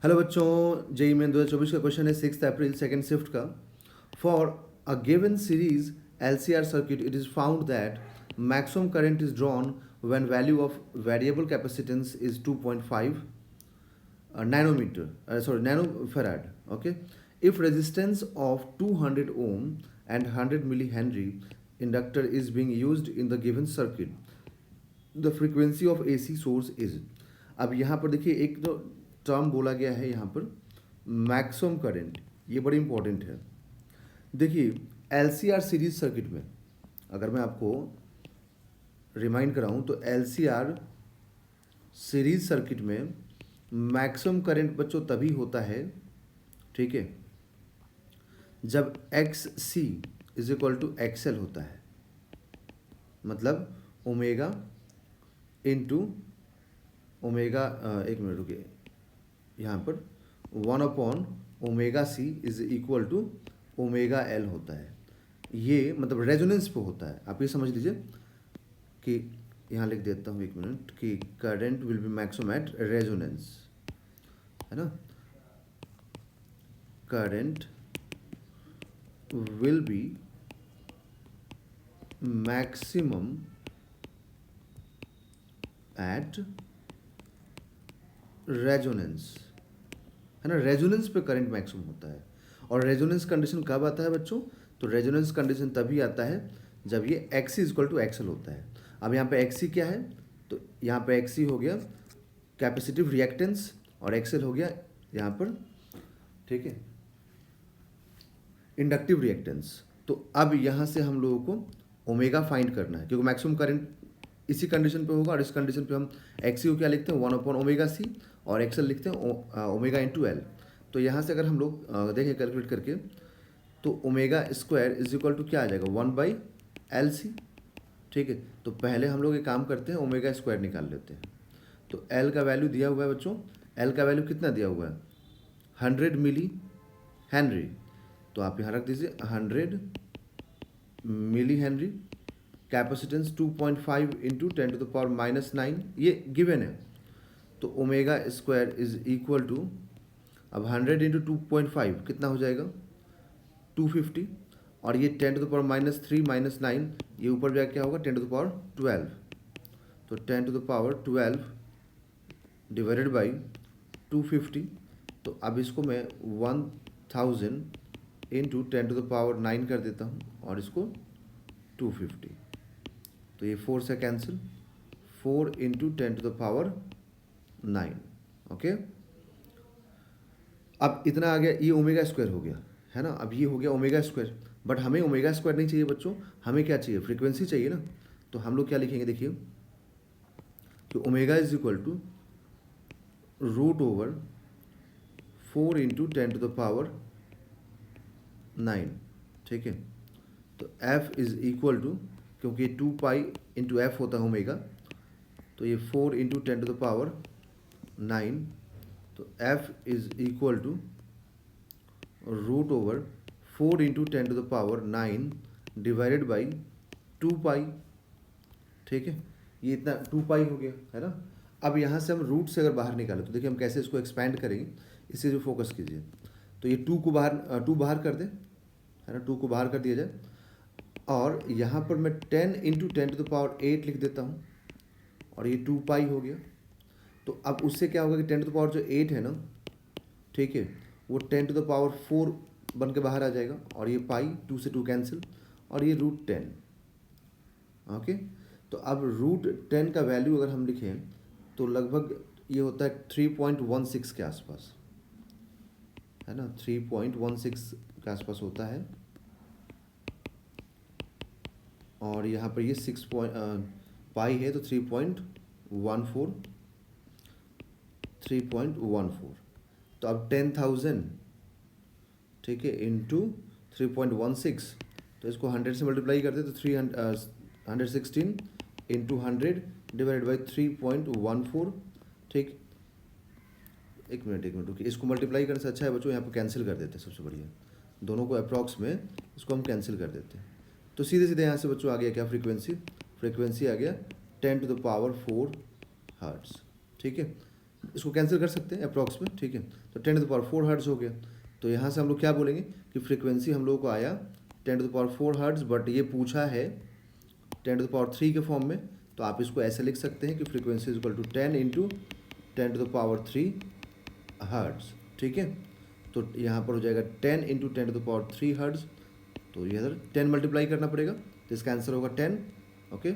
Hello बच्चों, JEE main 2024 का question है 6 अप्रैल सेकेंड शिफ्ट का। For a given series LCR circuit it is found that maximum current is drawn when value of variable capacitance is 2.5 nanofarad. Okay, if resistance of 200 ohm and 100 millihenry inductor is being used in the given circuit, the frequency of AC source is. अब यहाँ पर देखिए एक जो term बोला गया है यहाँ पर मैक्सिमम करंट, ये बड़ी इंपॉर्टेंट है। देखिए एलसीआर सीरीज सर्किट में अगर मैं आपको रिमाइंड कराऊँ तो एलसीआर सीरीज सर्किट में मैक्सिमम करंट बच्चों तभी होता है, ठीक है, जब X C is equal to XL होता है। मतलब ओमेगा इंटू ओमेगा, एक मिनट रुकिए, यहाँ पर 1/ओमेगा C is equal to omega L होता है। ये मतलब रेजोनेंस पे होता है। आप ये समझ लीजिए कि यहाँ लिख देता हूँ एक मिनट कि current will be maximum at resonance, है ना। Current will be maximum at resonance, है ना। रेजोनेंस पे करंट मैक्सिमम होता है। और रेजोनेंस कंडीशन कब आता है बच्चों? तो रेजोनेंस कंडीशन तभी आता है जब ये XC is equal to XL होता है। अब यहाँ पे एक्सी क्या है? तो यहाँ पे एक्सी हो गया कैपेसिटिव रिएक्टेंस और एक्सएल हो गया यहाँ पर, ठीक है, इंडक्टिव रिएक्टेंस। तो अब यहाँ से हम लोगों को ओमेगा फाइंड करना है, क्योंकि मैक्सिमम करंट इसी कंडीशन पे होगा। और इस कंडीशन पे हम एक्सी को क्या लिखते हैं? 1/ओमेगा सी, और एक्सएल लिखते हैं ओमेगा इंटू एल। तो यहाँ से अगर हम लोग देखें कैलकुलेट करके तो omega square is equal to क्या आ जाएगा? 1/LC, ठीक है। तो पहले हम लोग एक काम करते हैं, ओमेगा स्क्वायर निकाल लेते हैं। तो एल का वैल्यू दिया हुआ है बच्चों, एल का वैल्यू कितना दिया हुआ है? 100 मिली हेनरी। तो आप यहाँ रख दीजिए 100 मिली हेनरी। कैपेसिटेंस 2.5 इंटू 10⁻⁻⁹, ये गिवन है। तो omega square is equal to, अब 100 इंटू 2.5 कितना हो जाएगा? 250। और ये 10⁻³ - 9, ये ऊपर जाके क्या होगा? 10⁻12। तो 10⁻12 डिवाइडेड बाई 250। तो अब इसको मैं 1000 इंटू 10⁻9 कर देता हूँ और इसको 250। तो ये 4 से कैंसिल, 4 इंटू 10⁻9। ओके, अब इतना आ गया, ये ओमेगा स्क्वायर हो गया, है ना। अब ये हो गया ओमेगा स्क्वायर, बट हमें ओमेगा स्क्वायर नहीं चाहिए बच्चों, हमें क्या चाहिए? फ्रीक्वेंसी चाहिए ना। तो हम लोग क्या लिखेंगे? देखिए कि omega is equal to √4 into 10⁻9, ठीक है। तो f इज इक्वल टू, क्योंकि 2 इंटू एफ होता है ओमेगा, तो ये 4 इंटू 10⁻9। तो f is equal to √4 into 10⁻9 divided by 2 ठीक है। ये इतना 2 हो गया, है ना। अब यहाँ से हम रूट से अगर बाहर निकालें तो देखिए हम कैसे इसको एक्सपैंड करेंगे, इसे जो फोकस कीजिए। तो ये 2 बाहर कर दें, है ना, 2 को बाहर कर दिया जाए। और यहाँ पर मैं 10 इंटू 10⁸ लिख देता हूँ, और ये 2 हो गया। तो अब उससे क्या होगा कि 10⁸ है ना, ठीक है, वो 10⁻4 बन के बाहर आ जाएगा। और ये पाई 2 से 2 कैंसिल, और ये √10। ओके, तो अब √10 का वैल्यू अगर हम लिखें तो लगभग ये होता है 3.16 के आसपास, है ना। 3.16 के आसपास होता है। और यहाँ पर ये 6 पाई है, तो 3.14। तो अब 10,000, ठीक है, इंटू 3.16, तो इसको 100 से मल्टीप्लाई करते तो 116 इंटू 100 डिवाइडेड बाई 3.14, ठीक। एक मिनट रुकिए, इसको मल्टीप्लाई करने से अच्छा है बच्चों यहाँ पर कैंसिल कर देते हैं, सबसे बढ़िया। दोनों को अप्रॉक्स में इसको हम कैंसिल कर देते हैं। तो सीधे सीधे यहाँ से बच्चों आ गया क्या? फ्रीक्वेंसी आ गया 10⁻4 हर्ट्स, ठीक है। इसको कैंसिल कर सकते हैं अप्रॉक्स में, ठीक है। तो 10⁴ हर्ट्ज़ हो गया। तो यहाँ से हम लोग क्या बोलेंगे कि फ्रीक्वेंसी हम लोगों को आया 10⁴ हर्ट्ज़, बट ये पूछा है 10⁻³ के फॉर्म में। तो आप इसको ऐसे लिख सकते हैं कि frequency is equal to 10 into 10⁻³ hertz, ठीक है। तो यहाँ पर हो जाएगा 10 इंटू 10⁻³ हर्ट्ज़। तो ये इधर 10 मल्टीप्लाई करना पड़ेगा, तो इसका आंसर होगा 10, ओके।